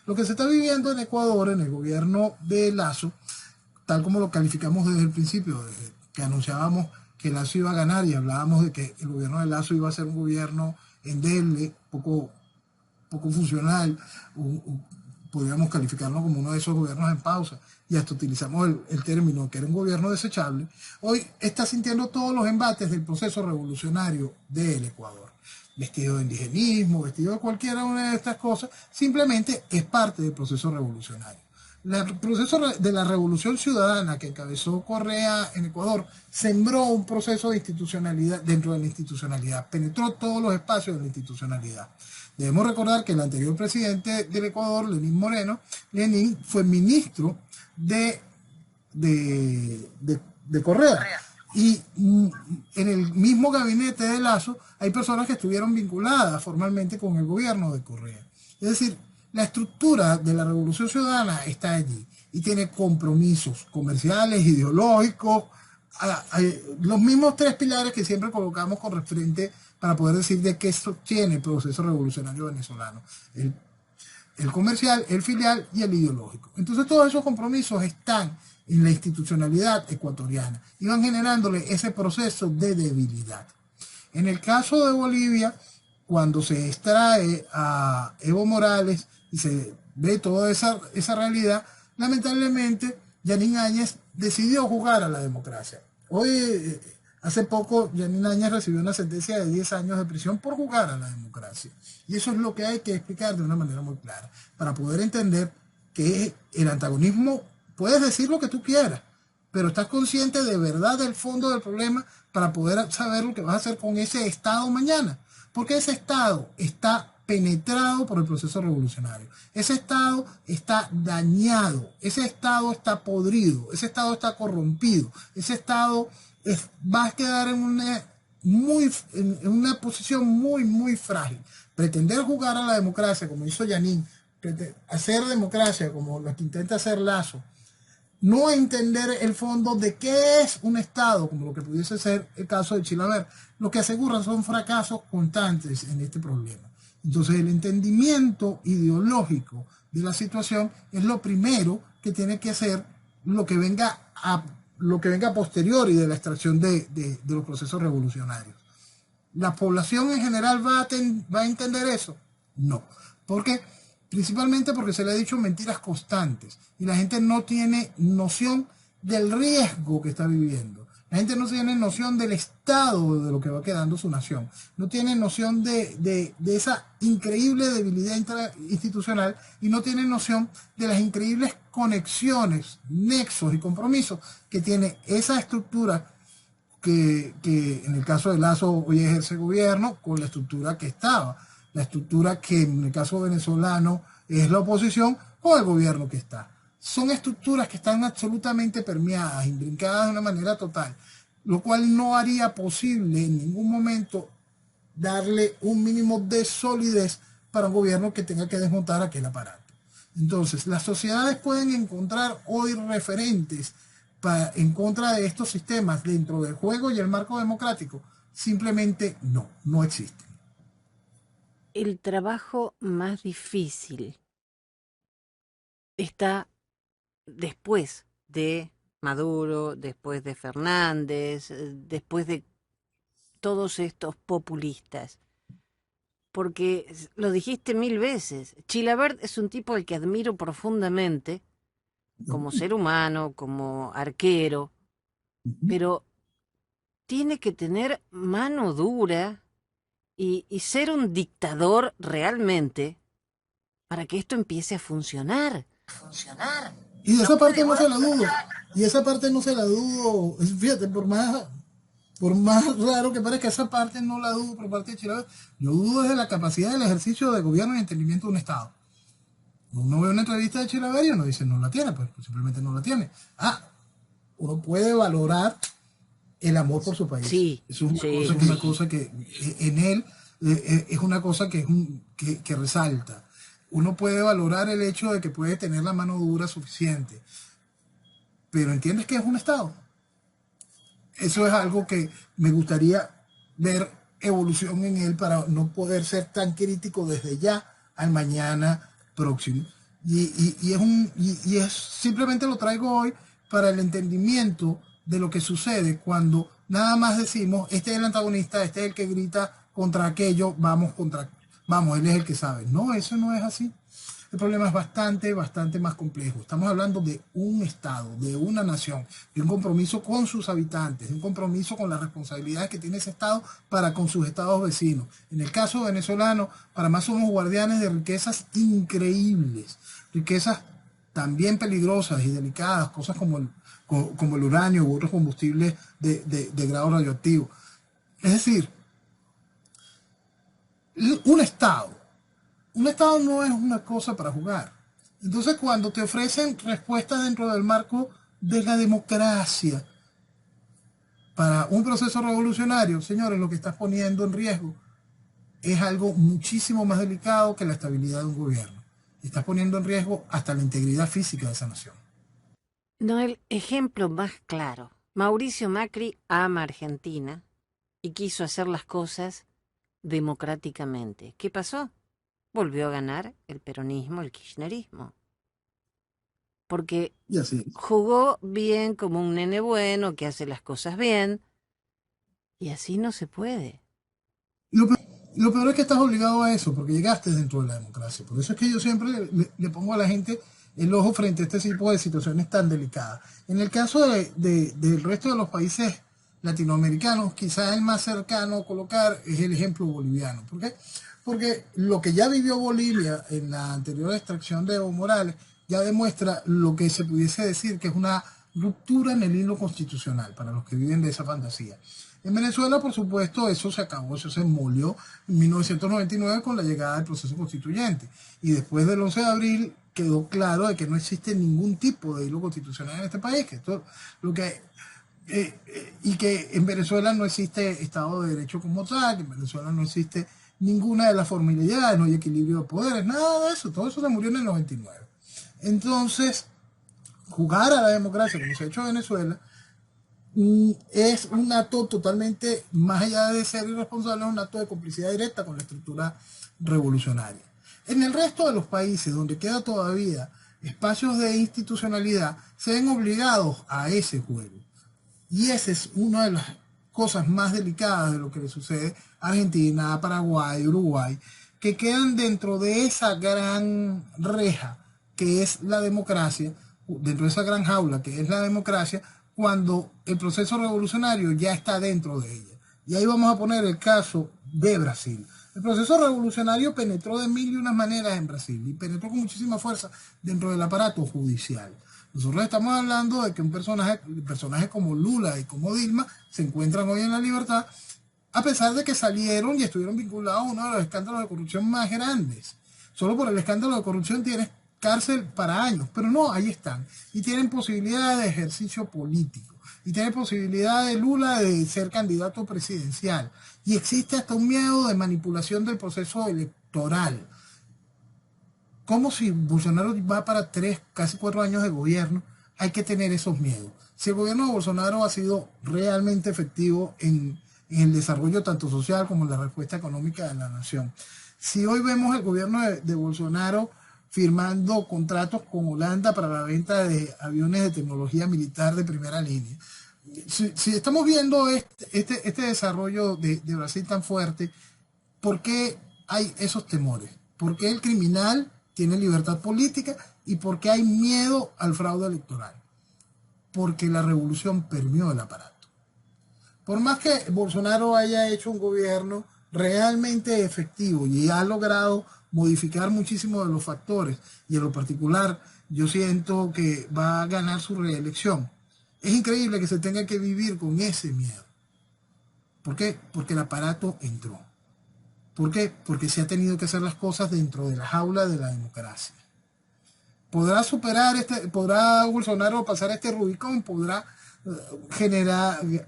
Lo que se está viviendo en Ecuador, en el gobierno de Lasso, tal como lo calificamos desde el principio, desde que anunciábamos que Lasso iba a ganar y hablábamos de que el gobierno de Lasso iba a ser un gobierno endeble, poco funcional, podríamos calificarlo como uno de esos gobiernos en pausa, y hasta utilizamos el término que era un gobierno desechable. Hoy está sintiendo todos los embates del proceso revolucionario del Ecuador. Vestido de indigenismo, vestido de cualquiera una de estas cosas, simplemente es parte del proceso revolucionario. El proceso de la revolución ciudadana que encabezó Correa en Ecuador sembró un proceso de institucionalidad dentro de la institucionalidad, penetró todos los espacios de la institucionalidad. Debemos recordar que el anterior presidente del Ecuador, Lenín Moreno, Lenín fue ministro de Correa. Y en el mismo gabinete de Lasso hay personas que estuvieron vinculadas formalmente con el gobierno de Correa. Es decir, la estructura de la Revolución Ciudadana está allí y tiene compromisos comerciales, ideológicos, los mismos tres pilares que siempre colocamos con referente para poder decir de qué sostiene el proceso revolucionario venezolano. El comercial, el filial y el ideológico. Entonces todos esos compromisos están en la institucionalidad ecuatoriana y van generándole ese proceso de debilidad. En el caso de Bolivia, cuando se extrae a Evo Morales y se ve toda esa realidad, lamentablemente Yanín Áñez decidió jugar a la democracia. Hoy, hace poco, Yanín Áñez recibió una sentencia de 10 años de prisión por jugar a la democracia. Y eso es lo que hay que explicar de una manera muy clara, para poder entender que el antagonismo, puedes decir lo que tú quieras, pero estás consciente de verdad del fondo del problema para poder saber lo que vas a hacer con ese Estado mañana. Porque ese Estado está penetrado por el proceso revolucionario. Ese Estado está dañado, ese Estado está podrido, ese Estado está corrompido, ese Estado va a quedar en una posición muy frágil. Pretender jugar a la democracia como hizo Yanín, hacer democracia como lo que intenta hacer Lasso, no entender el fondo de qué es un Estado, como lo que pudiese ser el caso de Chilaver, lo que asegura son fracasos constantes en este problema. Entonces el entendimiento ideológico de la situación es lo primero que tiene que hacer lo que venga a posteriori de la extracción de los procesos revolucionarios. ¿La población en general va a entender eso? No. ¿Por qué? Principalmente porque se le ha dicho mentiras constantes y la gente no tiene noción del riesgo que está viviendo. La gente no tiene noción del estado de lo que va quedando su nación. No tiene noción de esa increíble debilidad institucional y no tiene noción de las increíbles conexiones, nexos y compromisos que tiene esa estructura que en el caso de Lasso hoy ejerce gobierno con la estructura que estaba. La estructura que en el caso venezolano es la oposición o el gobierno que está. Son estructuras que están absolutamente permeadas, imbrincadas de una manera total, lo cual no haría posible en ningún momento darle un mínimo de solidez para un gobierno que tenga que desmontar aquel aparato. Entonces, las sociedades pueden encontrar hoy referentes en contra de estos sistemas dentro del juego y el marco democrático. Simplemente no existen. El trabajo más difícil está después de Maduro, después de Fernández, después de todos estos populistas. Porque lo dijiste 1000 veces, Chilavert es un tipo al que admiro profundamente, como ser humano, como arquero, pero tiene que tener mano dura y ser un dictador realmente para que esto empiece a funcionar. Y de esa parte no se la dudo. Y esa parte no se la dudo. Fíjate, por más raro que parezca, esa parte no la dudo por parte de Chilavert. Yo dudo desde la capacidad del ejercicio de gobierno y entendimiento de un Estado. Uno ve una entrevista de Chilavert y uno dice, no la tiene, pues simplemente no la tiene. Uno puede valorar el amor por su país. Sí, es una cosa que en él es una cosa que resalta. Uno puede valorar el hecho de que puede tener la mano dura suficiente, pero entiendes que es un Estado. Eso es algo que me gustaría ver evolución en él para no poder ser tan crítico desde ya al mañana próximo. Y es simplemente lo traigo hoy para el entendimiento de lo que sucede cuando nada más decimos, este es el antagonista, este es el que grita contra aquello, vamos, él es el que sabe. No, eso no es así. El problema es bastante más complejo. Estamos hablando de un Estado, de una nación, de un compromiso con sus habitantes, de un compromiso con las responsabilidades que tiene ese Estado para con sus estados vecinos. En el caso venezolano, para más somos guardianes de riquezas increíbles, riquezas también peligrosas y delicadas, cosas como el uranio u otros combustibles de grado radioactivo. Es decir, un Estado no es una cosa para jugar. Entonces, cuando te ofrecen respuestas dentro del marco de la democracia para un proceso revolucionario, señores, lo que estás poniendo en riesgo es algo muchísimo más delicado que la estabilidad de un gobierno. Estás poniendo en riesgo hasta la integridad física de esa nación. No, el ejemplo más claro. Mauricio Macri ama Argentina y quiso hacer las cosas democráticamente. ¿Qué pasó? Volvió a ganar el peronismo, el kirchnerismo. Porque jugó bien como un nene bueno que hace las cosas bien, y así no se puede. Lo peor es que estás obligado a eso, porque llegaste dentro de la democracia. Por eso es que yo siempre le pongo a la gente el ojo frente a este tipo de situaciones tan delicadas. En el caso del resto de los países latinoamericanos, quizás el más cercano a colocar es el ejemplo boliviano. ¿Por qué? Porque lo que ya vivió Bolivia en la anterior extracción de Evo Morales ya demuestra lo que se pudiese decir que es una ruptura en el hilo constitucional para los que viven de esa fantasía. En Venezuela, por supuesto, eso se acabó, eso se molió en 1999 con la llegada del proceso constituyente. Y después del 11 de abril quedó claro de que no existe ningún tipo de hilo constitucional en este país, que esto lo que y que en Venezuela no existe Estado de Derecho como tal, que en Venezuela no existe ninguna de las formalidades, no hay equilibrio de poderes, nada de eso, todo eso se murió en el 99. Entonces, jugar a la democracia como se ha hecho en Venezuela es un acto totalmente, más allá de ser irresponsable, es un acto de complicidad directa con la estructura revolucionaria. En el resto de los países donde queda todavía espacios de institucionalidad, se ven obligados a ese juego. Y esa es una de las cosas más delicadas de lo que le sucede a Argentina, a Paraguay, Uruguay, que quedan dentro de esa gran reja que es la democracia, dentro de esa gran jaula que es la democracia, cuando el proceso revolucionario ya está dentro de ella. Y ahí vamos a poner el caso de Brasil. El proceso revolucionario penetró de mil y unas maneras en Brasil y penetró con muchísima fuerza dentro del aparato judicial. Nosotros estamos hablando de que un personaje como Lula y como Dilma se encuentran hoy en la libertad, a pesar de que salieron y estuvieron vinculados a uno de los escándalos de corrupción más grandes. Solo por el escándalo de corrupción tienes cárcel para años, pero no, ahí están. Y tienen posibilidad de ejercicio político. Y tienen posibilidad de Lula de ser candidato presidencial. Y existe hasta un miedo de manipulación del proceso electoral. como si Bolsonaro va para 3, casi 4 años de gobierno, hay que tener esos miedos. Si el gobierno de Bolsonaro ha sido realmente efectivo en el desarrollo tanto social como en la respuesta económica de la nación. Si hoy vemos el gobierno de Bolsonaro firmando contratos con Holanda para la venta de aviones de tecnología militar de primera línea, si estamos viendo este desarrollo de Brasil tan fuerte, ¿por qué hay esos temores? ¿Por qué el criminal tiene libertad política y por qué hay miedo al fraude electoral? Porque la revolución permeó el aparato. Por más que Bolsonaro haya hecho un gobierno realmente efectivo y ha logrado modificar muchísimos de los factores, y en lo particular yo siento que va a ganar su reelección, es increíble que se tenga que vivir con ese miedo. ¿Por qué? Porque el aparato entró. ¿Por qué? Porque se ha tenido que hacer las cosas dentro de la jaula de la democracia. ¿Podrá podrá Bolsonaro pasar este Rubicón? ¿Podrá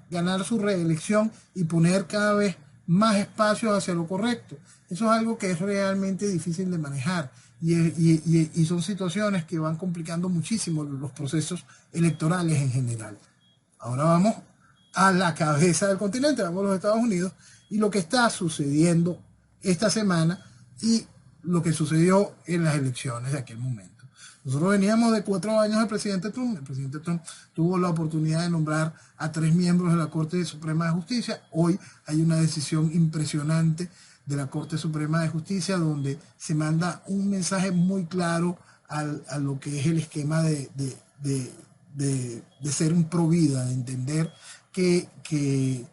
ganar su reelección y poner cada vez más espacios hacia lo correcto? Eso es algo que es realmente difícil de manejar y son situaciones que van complicando muchísimo los procesos electorales en general. Ahora vamos a la cabeza del continente, vamos a los Estados Unidos y lo que está sucediendo esta semana y lo que sucedió en las elecciones de aquel momento. Nosotros veníamos de 4 años del presidente Trump. El presidente Trump tuvo la oportunidad de nombrar a 3 miembros de la Corte Suprema de Justicia. Hoy hay una decisión impresionante de la Corte Suprema de Justicia donde se manda un mensaje muy claro a lo que es el esquema de ser un pro vida, de entender que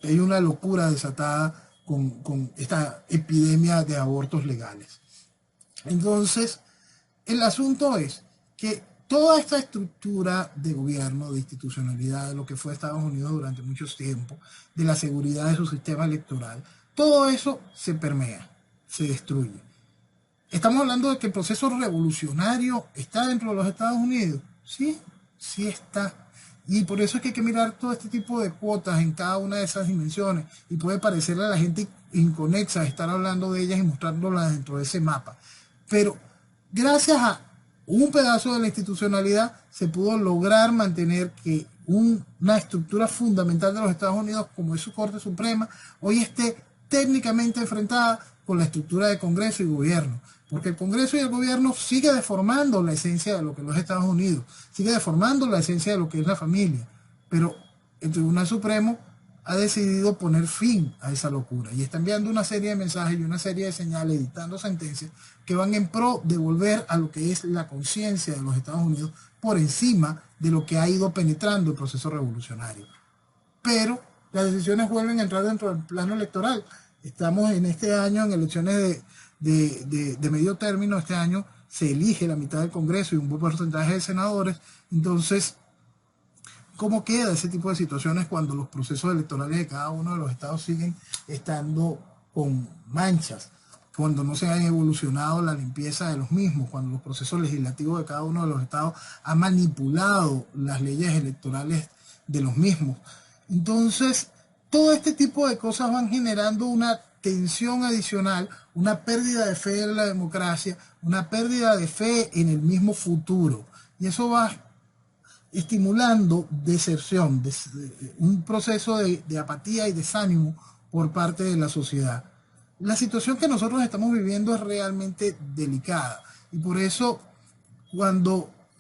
hay una locura desatada con esta epidemia de abortos legales. Entonces, el asunto es que toda esta estructura de gobierno, de institucionalidad, de lo que fue Estados Unidos durante mucho tiempo, de la seguridad de su sistema electoral, todo eso se permea, se destruye. Estamos hablando de que el proceso revolucionario está dentro de los Estados Unidos. Sí, sí está. Y por eso es que hay que mirar todo este tipo de cuotas en cada una de esas dimensiones. Y puede parecerle a la gente inconexa estar hablando de ellas y mostrándolas dentro de ese mapa. Pero gracias a un pedazo de la institucionalidad se pudo lograr mantener que una estructura fundamental de los Estados Unidos, como es su Corte Suprema, hoy esté técnicamente enfrentada con la estructura de Congreso y Gobierno. Porque el Congreso y el Gobierno sigue deformando la esencia de lo que es los Estados Unidos, sigue deformando la esencia de lo que es la familia. Pero el Tribunal Supremo ha decidido poner fin a esa locura y está enviando una serie de mensajes y una serie de señales, dictando sentencias que van en pro de volver a lo que es la conciencia de los Estados Unidos por encima de lo que ha ido penetrando el proceso revolucionario. Pero las decisiones vuelven a entrar dentro del plano electoral. Estamos en este año en elecciones de medio término. Este año se elige la mitad del Congreso y un buen porcentaje de senadores. Entonces, ¿cómo queda ese tipo de situaciones cuando los procesos electorales de cada uno de los estados siguen estando con manchas? Cuando no se ha evolucionado la limpieza de los mismos, cuando los procesos legislativos de cada uno de los estados han manipulado las leyes electorales de los mismos. Entonces, todo este tipo de cosas van generando una tensión adicional, una pérdida de fe en la democracia, una pérdida de fe en el mismo futuro. Y eso va estimulando deserción, un proceso de apatía y desánimo por parte de la sociedad. La situación que nosotros estamos viviendo es realmente delicada y por eso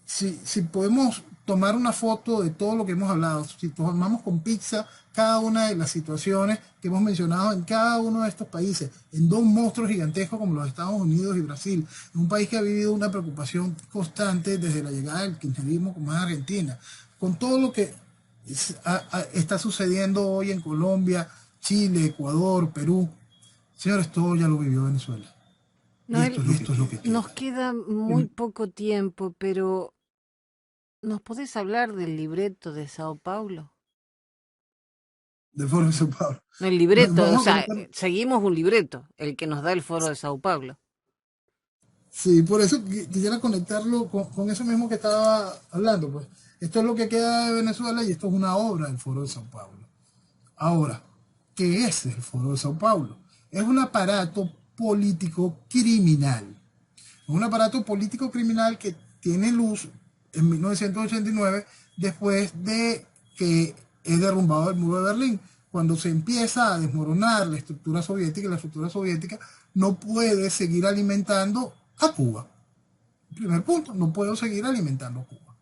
si podemos tomar una foto de todo lo que hemos hablado, si tomamos con pizza cada una de las situaciones que hemos mencionado en cada uno de estos países, en 2 monstruos gigantescos como los Estados Unidos y Brasil, en un país que ha vivido una preocupación constante desde la llegada del kirchnerismo como es Argentina, con todo lo que está sucediendo hoy en Colombia, Chile, Ecuador, Perú. Señores, todo ya lo vivió Venezuela. Noel, Esto es lo que queda. nos queda muy poco tiempo, pero ¿nos podés hablar del libreto de Sao Paulo? De Foro de Sao Paulo. No, el libreto, Vamos o sea, a comentar. seguimos un libreto, el que nos da el Foro de Sao Paulo. Sí, por eso quisiera conectarlo con eso mismo que estaba hablando. Pues esto es lo que queda de Venezuela y esto es una obra del Foro de Sao Paulo. Ahora, ¿qué es el Foro de Sao Paulo? Es un aparato político criminal Es un aparato político criminal que tiene luz en 1989, después de que es derrumbado el muro de Berlín. Cuando se empieza a desmoronar la estructura soviética, y la estructura soviética no puede seguir alimentando a Cuba. Primer punto, no puedo seguir alimentando a Cuba.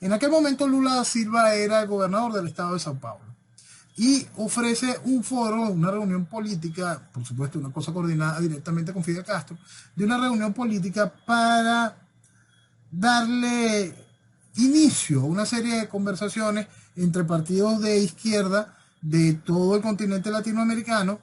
En aquel momento Lula da Silva era el gobernador del estado de Sao Paulo y ofrece un foro, una reunión política, por supuesto una cosa coordinada directamente con Fidel Castro, de una reunión política para darle inicio a una serie de conversaciones entre partidos de izquierda de todo el continente latinoamericano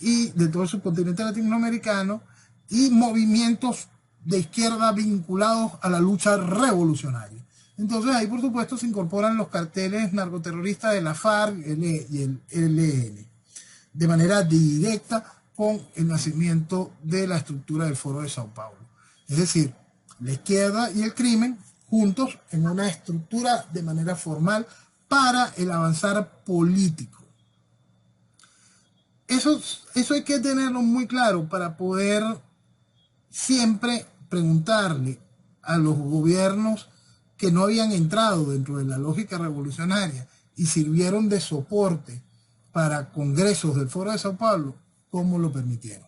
y de todo el subcontinente latinoamericano y movimientos de izquierda vinculados a la lucha revolucionaria. Entonces ahí por supuesto se incorporan los carteles narcoterroristas de la FARC y el ELN de manera directa con el nacimiento de la estructura del Foro de Sao Paulo. Es decir, la izquierda y el crimen juntos en una estructura de manera formal para el avanzar político. Eso hay que tenerlo muy claro para poder siempre preguntarle a los gobiernos que no habían entrado dentro de la lógica revolucionaria y sirvieron de soporte para congresos del Foro de Sao Paulo, ¿cómo lo permitieron?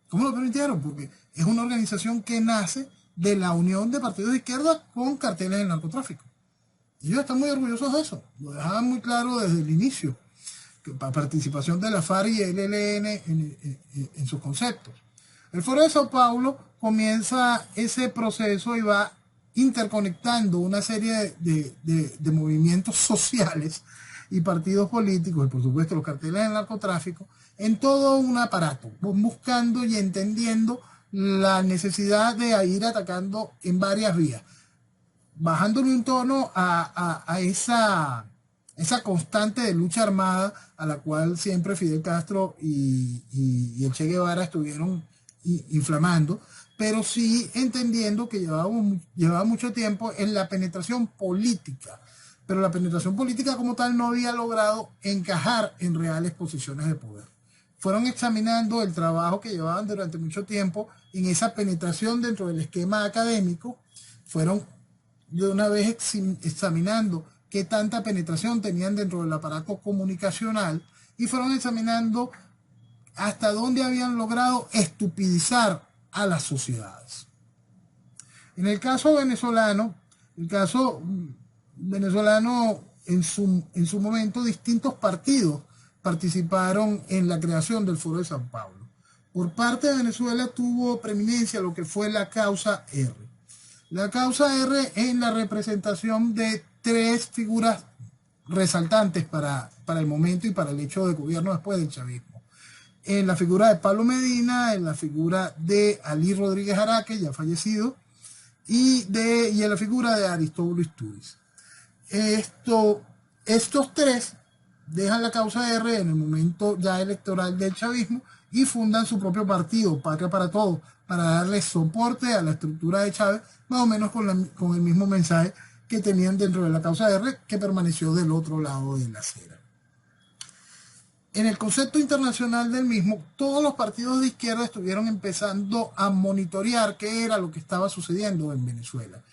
¿Cómo lo permitieron? Porque es una organización que nace de la unión de partidos de izquierda con carteles del narcotráfico. Y ellos están muy orgullosos de eso. Lo dejaban muy claro desde el inicio. La participación de la FARC y el ELN en sus conceptos. El Foro de Sao Paulo comienza ese proceso y va interconectando una serie de movimientos sociales y partidos políticos, y por supuesto los carteles del narcotráfico, en todo un aparato, buscando y entendiendo la necesidad de ir atacando en varias vías, bajándole un tono a esa constante de lucha armada a la cual siempre Fidel Castro y el Che Guevara estuvieron inflamando, pero sí entendiendo que llevaba mucho tiempo en la penetración política, pero la penetración política como tal no había logrado encajar en reales posiciones de poder. Fueron examinando el trabajo que llevaban durante mucho tiempo en esa penetración dentro del esquema académico, fueron de una vez examinando qué tanta penetración tenían dentro del aparato comunicacional y fueron examinando hasta dónde habían logrado estupidizar a las sociedades. En el caso venezolano, en su momento distintos partidos participaron en la creación del Foro de Sao Paulo. Por parte de Venezuela tuvo preeminencia lo que fue la causa R. La causa R en la representación de tres figuras resaltantes para el momento y para el hecho de gobierno después del chavismo. En la figura de Pablo Medina, en la figura de Alí Rodríguez Araque, ya fallecido, y en la figura de Aristóbulo Istúriz. Estos tres dejan la causa R en el momento ya electoral del chavismo y fundan su propio partido, Patria para Todos, para darle soporte a la estructura de Chávez, más o menos con el mismo mensaje que tenían dentro de la causa R, que permaneció del otro lado de la acera. En el concepto internacional del mismo, todos los partidos de izquierda estuvieron empezando a monitorear qué era lo que estaba sucediendo en Venezuela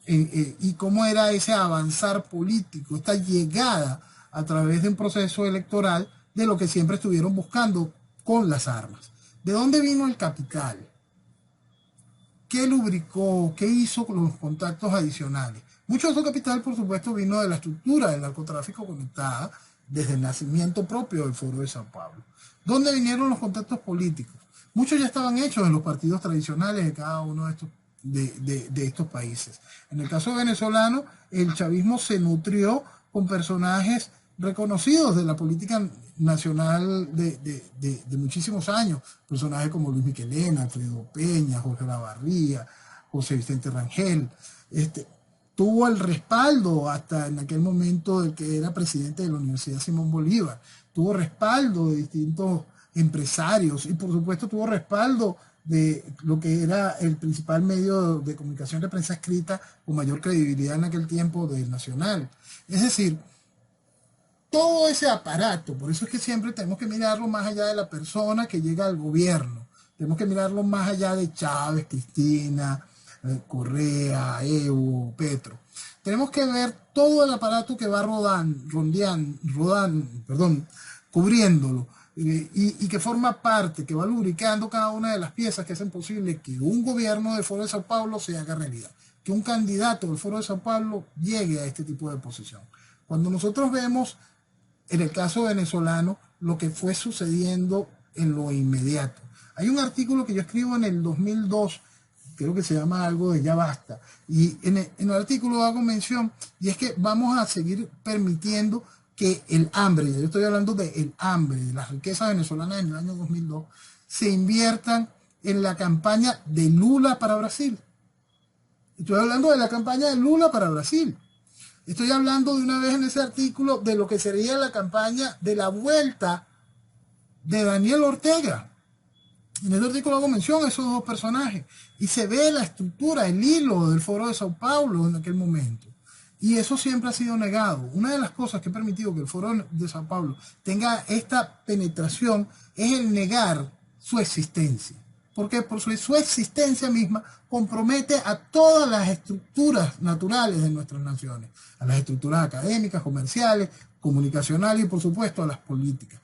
y cómo era ese avanzar político, esta llegada a través de un proceso electoral de lo que siempre estuvieron buscando con las armas. ¿De dónde vino el capital? ¿Qué lubricó? ¿Qué hizo con los contactos adicionales? Mucho de ese capital, por supuesto, vino de la estructura del narcotráfico conectada desde el nacimiento propio del Foro de Sao Paulo. ¿Dónde vinieron los contactos políticos? Muchos ya estaban hechos en los partidos tradicionales de cada uno de estos países. En el caso venezolano, el chavismo se nutrió con personajes reconocidos de la política nacional de muchísimos años, personajes como Luis Michelena, Alfredo Peña, Jorge Lavarría, José Vicente Rangel. Tuvo el respaldo hasta en aquel momento del que era presidente de la Universidad Simón Bolívar, tuvo respaldo de distintos empresarios y por supuesto tuvo respaldo de lo que era el principal medio de comunicación de prensa escrita con mayor credibilidad en aquel tiempo del Nacional. Es decir, todo ese aparato, por eso es que siempre tenemos que mirarlo más allá de la persona que llega al gobierno, Tenemos que mirarlo más allá de Chávez, Cristina, Correa, Evo, Petro. Tenemos que ver todo el aparato que va cubriéndolo y que forma parte, que va lubricando cada una de las piezas que hacen posible que un gobierno del Foro de Sao Paulo se haga realidad, que un candidato del Foro de Sao Paulo llegue a este tipo de posición. Cuando nosotros vemos, en el caso venezolano, lo que fue sucediendo en lo inmediato. Hay un artículo que yo escribo en el 2002, creo que se llama algo de Ya Basta, y en el artículo hago mención, y es que vamos a seguir permitiendo que el hambre, yo estoy hablando del hambre, de las riquezas venezolanas en el año 2002, se inviertan en la campaña de Lula para Brasil. Estoy hablando de la campaña de Lula para Brasil. Estoy hablando de una vez en ese artículo de lo que sería la campaña de la vuelta de Daniel Ortega. En el artículo hago mención a esos dos personajes y se ve la estructura, el hilo del Foro de Sao Paulo en aquel momento. Y eso siempre ha sido negado. Una de las cosas que ha permitido que el Foro de Sao Paulo tenga esta penetración es el negar su existencia. Porque por su existencia misma compromete a todas las estructuras naturales de nuestras naciones, a las estructuras académicas, comerciales, comunicacionales y por supuesto a las políticas.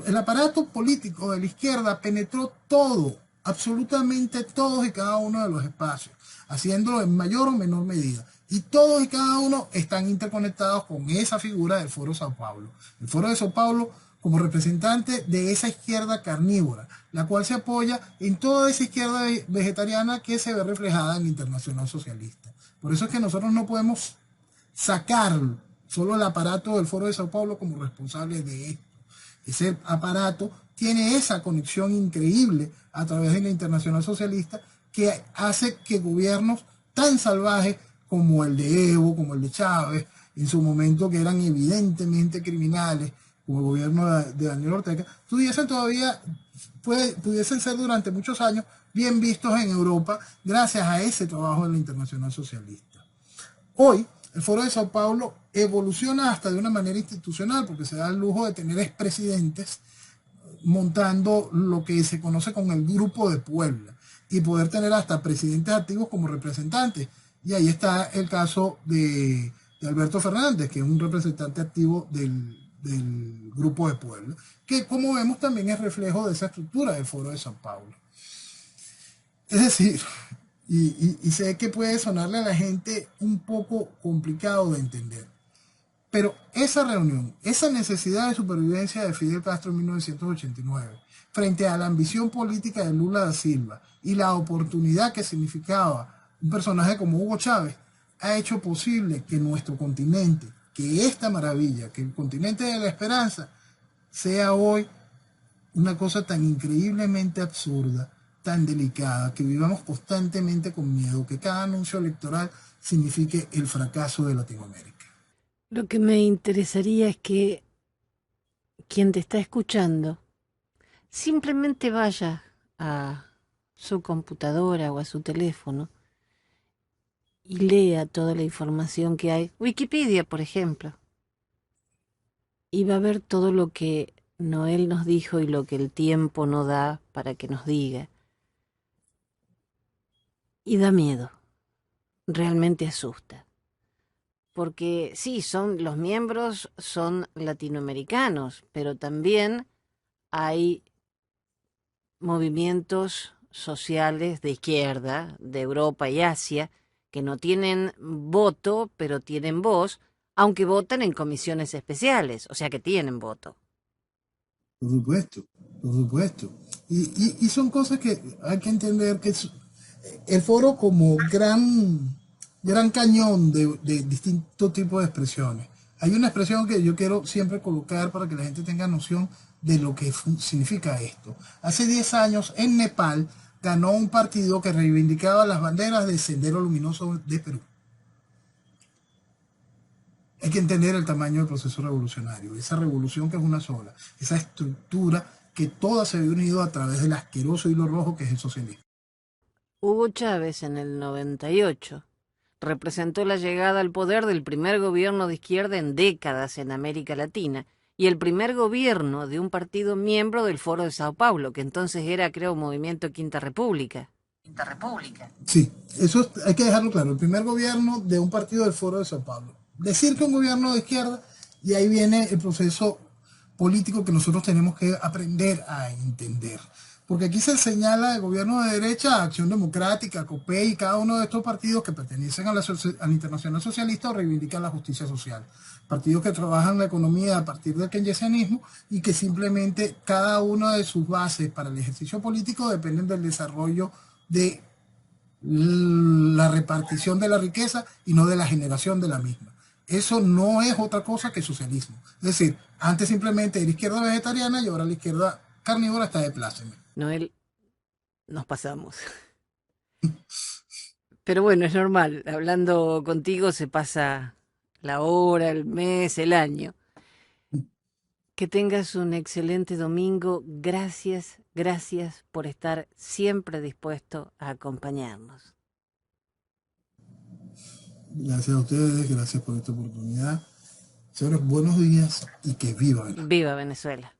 El aparato político de la izquierda penetró todo, absolutamente todos y cada uno de los espacios, haciéndolo en mayor o menor medida. Y todos y cada uno están interconectados con esa figura del Foro Sao Paulo. El Foro de Sao Paulo como representante de esa izquierda carnívora, la cual se apoya en toda esa izquierda vegetariana que se ve reflejada en la Internacional Socialista. Por eso es que nosotros no podemos sacar solo el aparato del Foro de Sao Paulo como responsable de esto. Ese aparato tiene esa conexión increíble a través de la Internacional Socialista que hace que gobiernos tan salvajes como el de Evo, como el de Chávez, en su momento que eran evidentemente criminales, como el gobierno de Daniel Ortega, pudiesen ser durante muchos años bien vistos en Europa gracias a ese trabajo de la Internacional Socialista. Hoy, el Foro de Sao Paulo evoluciona hasta de una manera institucional porque se da el lujo de tener expresidentes montando lo que se conoce como el Grupo de Puebla y poder tener hasta presidentes activos como representantes. Y ahí está el caso de Alberto Fernández, que es un representante activo del Grupo de Puebla, que como vemos también es reflejo de esa estructura del Foro de Sao Paulo. Es decir, y sé que puede sonarle a la gente un poco complicado de entender, pero esa reunión, esa necesidad de supervivencia de Fidel Castro en 1989, frente a la ambición política de Lula da Silva y la oportunidad que significaba un personaje como Hugo Chávez, ha hecho posible que nuestro continente, que esta maravilla, que el continente de la esperanza, sea hoy una cosa tan increíblemente absurda, tan delicada, que vivamos constantemente con miedo, que cada anuncio electoral signifique el fracaso de Latinoamérica. Lo que me interesaría es que quien te está escuchando simplemente vaya a su computadora o a su teléfono y lea toda la información que hay. Wikipedia, por ejemplo. Y va a ver todo lo que Noel nos dijo y lo que el tiempo no da para que nos diga. Y da miedo. Realmente asusta. Porque sí, los miembros son latinoamericanos, pero también hay movimientos sociales de izquierda, de Europa y Asia, que no tienen voto, pero tienen voz, aunque votan en comisiones especiales, o sea que tienen voto. Por supuesto, por supuesto. Y son cosas que hay que entender que el foro como gran cañón de distintos tipos de expresiones. Hay una expresión que yo quiero siempre colocar para que la gente tenga noción de lo que significa esto. Hace 10 años en Nepal ganó un partido que reivindicaba las banderas del Sendero Luminoso de Perú. Hay que entender el tamaño del proceso revolucionario, esa revolución que es una sola, esa estructura que toda se ve unido a través del asqueroso hilo rojo que es el socialismo. Hugo Chávez en el 98 representó la llegada al poder del primer gobierno de izquierda en décadas en América Latina y el primer gobierno de un partido miembro del Foro de Sao Paulo, que entonces era, creo, Movimiento Quinta República. Quinta República. Sí, eso hay que dejarlo claro. El primer gobierno de un partido del Foro de Sao Paulo. Decir que un gobierno de izquierda, y ahí viene el proceso político que nosotros tenemos que aprender a entender. Porque aquí se señala el gobierno de derecha, Acción Democrática, COPEI, y cada uno de estos partidos que pertenecen a la Internacional Socialista o reivindican la justicia social. Partidos que trabajan la economía a partir del keynesianismo y que simplemente cada una de sus bases para el ejercicio político dependen del desarrollo de la repartición de la riqueza y no de la generación de la misma. Eso no es otra cosa que socialismo. Es decir, antes simplemente era izquierda vegetariana y ahora la izquierda carnívora está de pláceme. Noel, nos pasamos. Pero bueno, es normal. Hablando contigo se pasa la hora, el mes, el año. Que tengas un excelente domingo. Gracias, gracias por estar siempre dispuesto a acompañarnos. Gracias a ustedes, gracias por esta oportunidad. Señores, buenos días y que viva Venezuela. Viva Venezuela.